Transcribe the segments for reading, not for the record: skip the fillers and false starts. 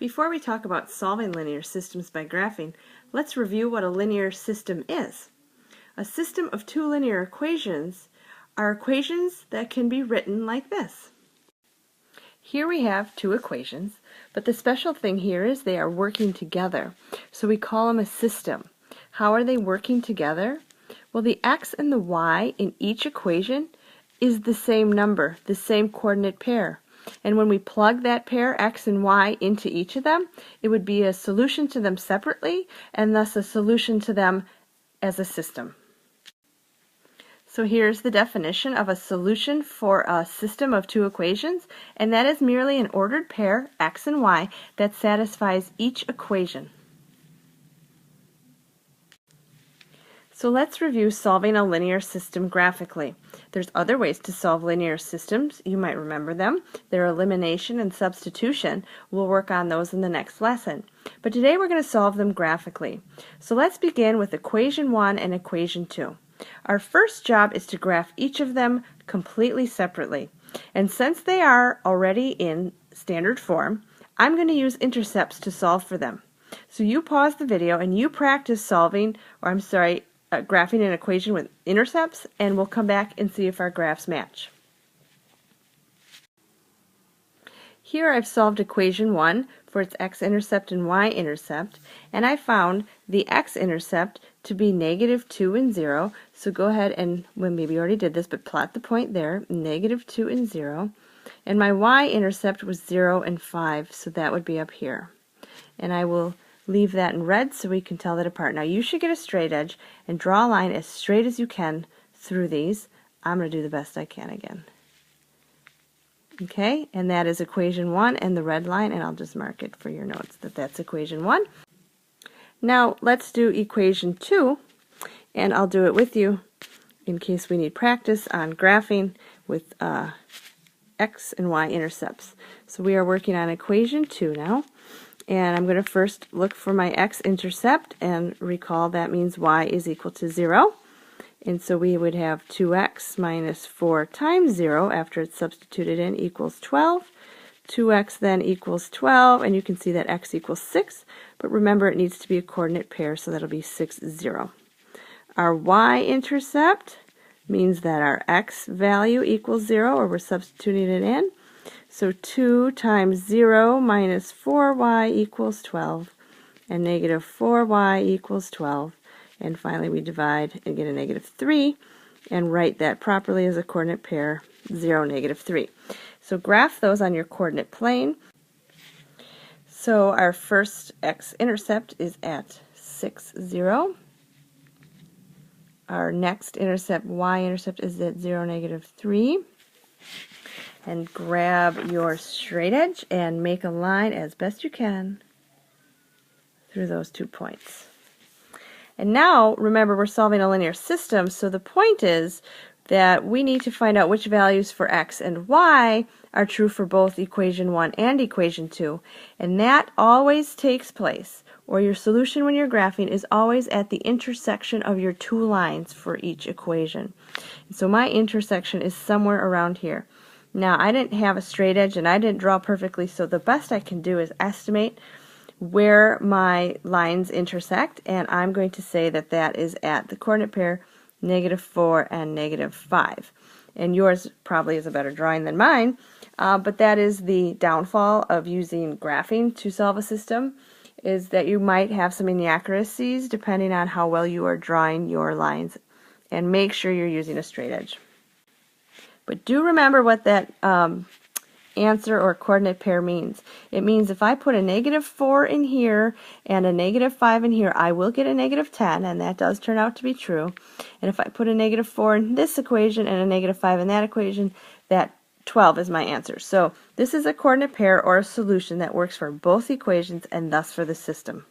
Before we talk about solving linear systems by graphing, let's review what a linear system is. A system of two linear equations are equations that can be written like this. Here we have two equations, but the special thing here is they are working together. So we call them a system. How are they working together? Well, the x and the y in each equation is the same number, the same coordinate pair. And when we plug that pair, x and y, into each of them, it would be a solution to them separately, and thus a solution to them as a system. So here's the definition of a solution for a system of two equations, and that is merely an ordered pair, x and y, that satisfies each equation. So let's review solving a linear system graphically. There's other ways to solve linear systems. You might remember them. They're elimination and substitution. We'll work on those in the next lesson. But today we're going to solve them graphically. So let's begin with equation 1 and equation 2. Our first job is to graph each of them completely separately. And since they are already in standard form, I'm going to use intercepts to solve for them. So you pause the video and you practice solving, graphing an equation with intercepts, and we'll come back and see if our graphs match. Here I've solved equation 1 for its x-intercept and y-intercept, and I found the x-intercept to be -2 and 0. So go ahead and, well, maybe you already did this, but plot the point there, -2 and 0. And my y-intercept was 0 and 5, so that would be up here. And I will leave that in red so we can tell that apart. Now you should get a straight edge and draw a line as straight as you can through these. I'm going to do the best I can again. Okay, and that is equation 1 and the red line, and I'll just mark it for your notes that that's equation 1. Now let's do equation 2, and I'll do it with you in case we need practice on graphing with x and y intercepts. So we are working on equation 2 now. And I'm going to first look for my x-intercept, and recall that means y is equal to 0. And so we would have 2x minus 4 times 0 after it's substituted in equals 12. 2x then equals 12, and you can see that x equals 6. But remember, it needs to be a coordinate pair, so that'll be 6, 0. Our y-intercept means that our x value equals 0, or we're substituting it in. So 2 times 0 minus 4y equals 12, and negative 4y equals 12. And finally we divide and get a -3, and write that properly as a coordinate pair, 0, -3. So graph those on your coordinate plane. So our first x-intercept is at 6, 0. Our next intercept, y-intercept, is at 0, -3. And grab your straight edge and make a line as best you can through those 2 points. And now, remember, we're solving a linear system, so the point is that we need to find out which values for x and y are true for both equation 1 and equation 2. And that always takes place, or your solution when you're graphing is always at the intersection of your 2 lines for each equation. And so my intersection is somewhere around here. Now, I didn't have a straight edge and I didn't draw perfectly, so the best I can do is estimate where my lines intersect, and I'm going to say that that is at the coordinate pair -4 and -5. And yours probably is a better drawing than mine, but that is the downfall of using graphing to solve a system, is that you might have some inaccuracies depending on how well you are drawing your lines, and make sure you're using a straight edge. But do remember what that answer or coordinate pair means. It means if I put a -4 in here and a -5 in here, I will get a -10, and that does turn out to be true. And if I put a -4 in this equation and a -5 in that equation, that 12 is my answer. So this is a coordinate pair or a solution that works for both equations and thus for the system.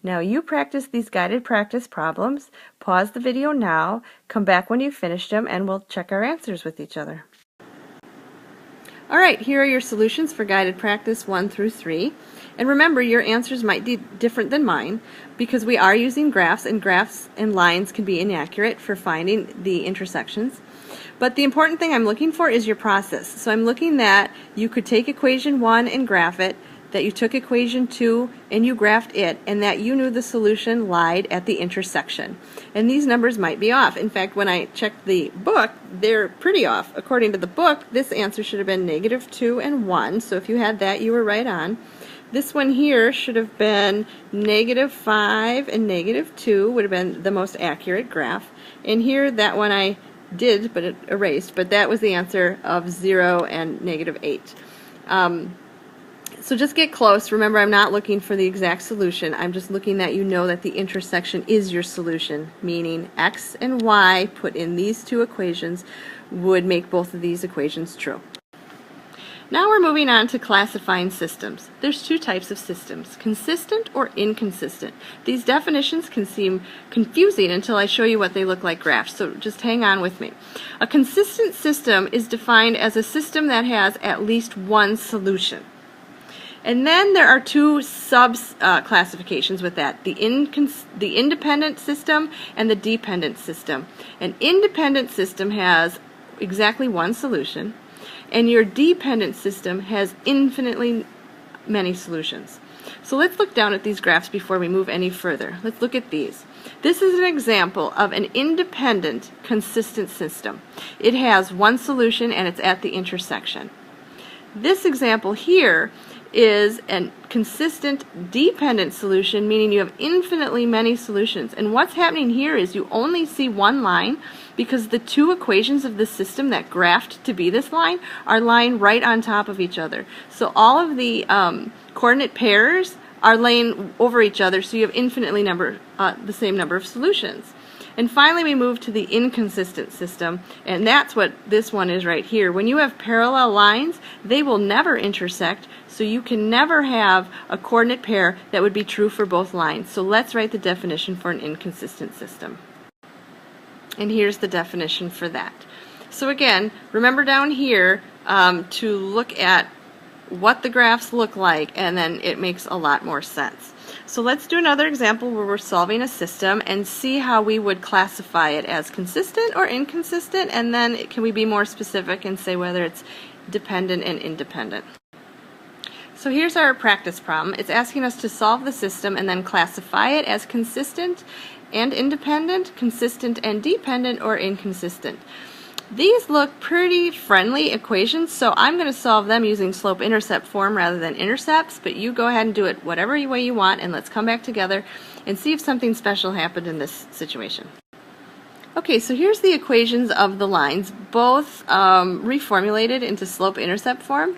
Now you practice these guided practice problems. Pause the video now, come back when you've finished them, and we'll check our answers with each other. Alright, here are your solutions for guided practice 1 through 3. And remember, your answers might be different than mine because we are using graphs and lines can be inaccurate for finding the intersections. But the important thing I'm looking for is your process. So I'm looking that you could take equation 1 and graph it, that you took equation 2 and you graphed it, and that you knew the solution lied at the intersection. And these numbers might be off. In fact, when I checked the book, they're pretty off. According to the book, this answer should have been -2 and 1, so if you had that, you were right on. This one here should have been -5 and -2 would have been the most accurate graph. And here, that one I did, but it erased, but that was the answer of 0 and -8. So just get close. Remember, I'm not looking for the exact solution. I'm just looking that you know that the intersection is your solution, meaning x and y put in these two equations would make both of these equations true. Now we're moving on to classifying systems. There's two types of systems, consistent or inconsistent. These definitions can seem confusing until I show you what they look like graphs, so just hang on with me. A consistent system is defined as a system that has at least one solution. And then there are two classifications with that, the independent system and the dependent system. An independent system has exactly one solution, and your dependent system has infinitely many solutions. So let's look down at these graphs before we move any further. Let's look at these. This is an example of an independent consistent system. It has one solution and it's at the intersection. This example here is a consistent dependent solution, meaning you have infinitely many solutions. And what's happening here is you only see one line because the two equations of the system that graphed to be this line are lying right on top of each other. So all of the coordinate pairs are laying over each other, so you have infinitely the same number of solutions. And finally, we move to the inconsistent system, and that's what this one is right here. When you have parallel lines, they will never intersect, so you can never have a coordinate pair that would be true for both lines. So let's write the definition for an inconsistent system. And here's the definition for that. So again, remember down here to look at what the graphs look like, and then it makes a lot more sense. So let's do another example where we're solving a system and see how we would classify it as consistent or inconsistent, and then can we be more specific and say whether it's dependent and independent. So here's our practice problem. It's asking us to solve the system and then classify it as consistent and independent, consistent and dependent, or inconsistent. These look pretty friendly equations, so I'm going to solve them using slope-intercept form rather than intercepts, but you go ahead and do it whatever way you want, and let's come back together and see if something special happened in this situation. Okay, so here's the equations of the lines, both reformulated into slope-intercept form,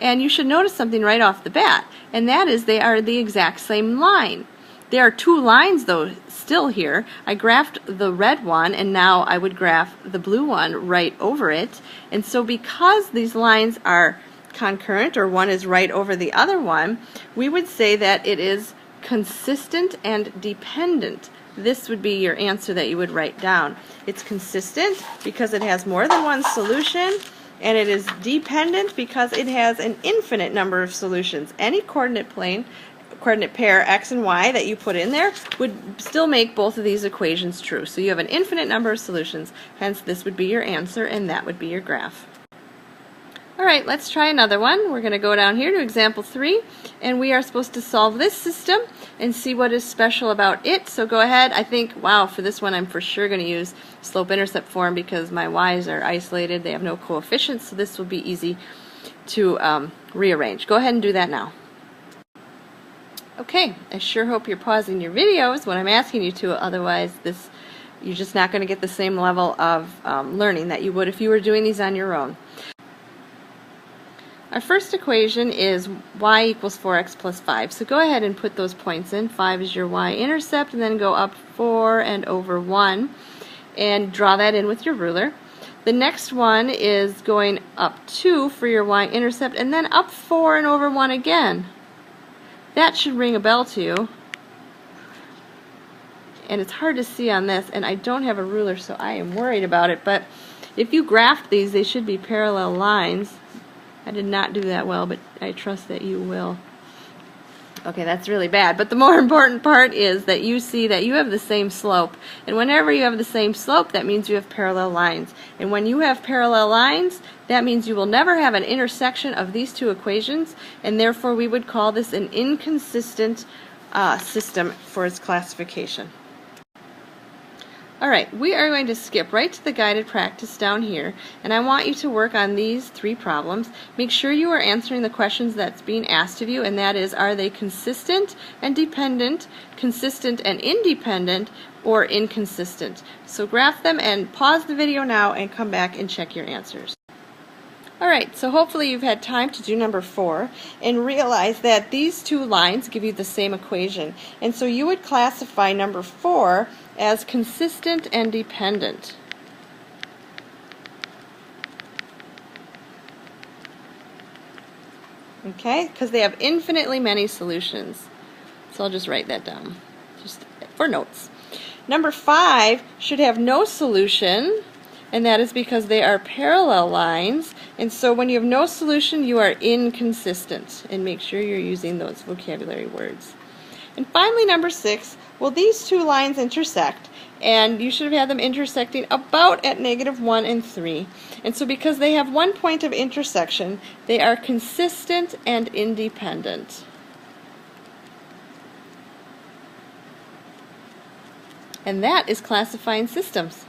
and you should notice something right off the bat, and that is they are the exact same line. There are two lines, though, still here. I graphed the red one, and now I would graph the blue one right over it. And so because these lines are concurrent, or one is right over the other one, we would say that it is consistent and dependent. This would be your answer that you would write down. It's consistent because it has more than one solution, and it is dependent because it has an infinite number of solutions. Any coordinate pair x and y that you put in there would still make both of these equations true. So you have an infinite number of solutions, hence this would be your answer and that would be your graph. Alright, let's try another one. We're going to go down here to example 3, and we are supposed to solve this system and see what is special about it. So go ahead. I think, wow, for this one I'm for sure going to use slope-intercept form because my y's are isolated. They have no coefficients, so this will be easy to rearrange. Go ahead and do that now. Okay, I sure hope you're pausing your videos when I'm asking you to, otherwise you're just not going to get the same level of learning that you would if you were doing these on your own. Our first equation is y equals 4x plus 5. So go ahead and put those points in. 5 is your y-intercept, and then go up 4 and over 1, and draw that in with your ruler. The next one is going up 2 for your y-intercept, and then up 4 and over 1 again. That should ring a bell to you. And it's hard to see on this, and I don't have a ruler, so I am worried about it. But if you graphed these, they should be parallel lines. I did not do that well, but I trust that you will. Okay, that's really bad. But the more important part is that you see that you have the same slope. And whenever you have the same slope, that means you have parallel lines. And when you have parallel lines, that means you will never have an intersection of these two equations, and therefore we would call this an inconsistent system for its classification. Alright, we are going to skip right to the guided practice down here, and I want you to work on these 3 problems. Make sure you are answering the questions that's being asked of you, and that is, are they consistent and dependent, consistent and independent, or inconsistent? So graph them and pause the video now and come back and check your answers. Alright, so hopefully you've had time to do number 4 and realize that these 2 lines give you the same equation. And so you would classify number 4 as consistent and dependent. Okay, because they have infinitely many solutions. So I'll just write that down, just for notes. Number 5 should have no solution, and that is because they are parallel lines, and so when you have no solution, you are inconsistent, and make sure you're using those vocabulary words. And finally, number 6, well, these 2 lines intersect, and you should have had them intersecting about at -1 and 3. And so because they have 1 point of intersection, they are consistent and independent. And that is classifying systems.